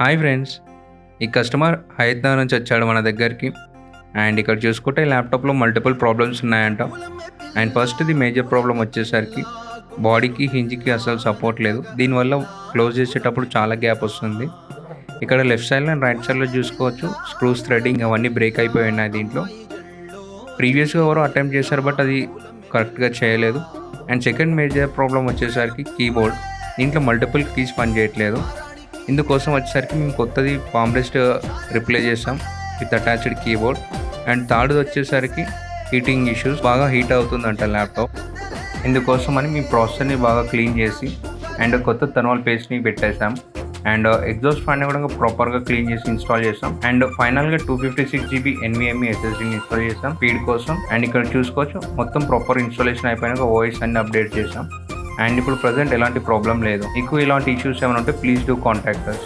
Hi friends, ఈ customer Hyderabad నుంచి వచ్చాడు మన దగ్గరికి. అండ్ ఇక్కడ చూసుకుంటే ల్యాప్టాప్లో మల్టిపుల్ ప్రాబ్లమ్స్ ఉన్నాయంట. అండ్ ఫస్ట్ ఇది మేజర్ ప్రాబ్లం వచ్చేసరికి బాడీకి హింజ్కి అసలు సపోర్ట్ లేదు. దీనివల్ల క్లోజ్ చేసేటప్పుడు చాలా గ్యాప్ వస్తుంది. ఇక్కడ లెఫ్ట్ సైడ్లో అండ్ రైట్ సైడ్లో చూసుకోవచ్చు స్క్రూస్ థ్రెడింగ్ అవన్నీ బ్రేక్ అయిపోయి ఉన్నాయి. దీంట్లో ప్రీవియస్గా ఎవరో అటెంప్ట్ చేశారు, బట్ అది కరెక్ట్గా చేయలేదు. అండ్ సెకండ్ మేజర్ ప్రాబ్లం వచ్చేసరికి కీబోర్డ్. దీంట్లో మల్టిపుల్ కీస్ పనిచేయట్లేదు. ఇందుకోసం వచ్చేసరికి మేము కొత్తది పామ్ రెస్ట్ రిప్లేస్ చేసాం with attached keyboard. And third వచ్చేసరికి హీటింగ్ ఇష్యూస్, బాగా హీట్ అవుతుందంట ల్యాప్టాప్. ఇందుకోసమని మేము ప్రాసెసర్ని బాగా క్లీన్ చేసి అండ్ కొత్త థర్మల్ పేస్ట్ని పెట్టేసాం. అండ్ ఎగ్జాస్ట్ ఫ్యాన్ని కూడా ప్రాపర్గా క్లీన్ చేసి ఇన్స్టాల్ చేసాం. అండ్ ఫైనల్గా 256GB NVMe SSDని ఇన్స్టాల్ చేసాం స్పీడ్ కోసం. అండ్ ఇక్కడ చూసుకోవచ్చు మొత్తం ప్రాపర్ ఇన్స్టాలేషన్ అయిపోయినాక ఓఎస్ అన్ని అప్డేట్ చేసాం. అండ్ ఇప్పుడు ప్రజెంట్ ఎలాంటి ప్రాబ్లం లేదు. మీకు ఇలాంటి ఇష్యూస్ ఏమైనా ఉంటే ప్లీజ్ డూ కాంటాక్ట్ us.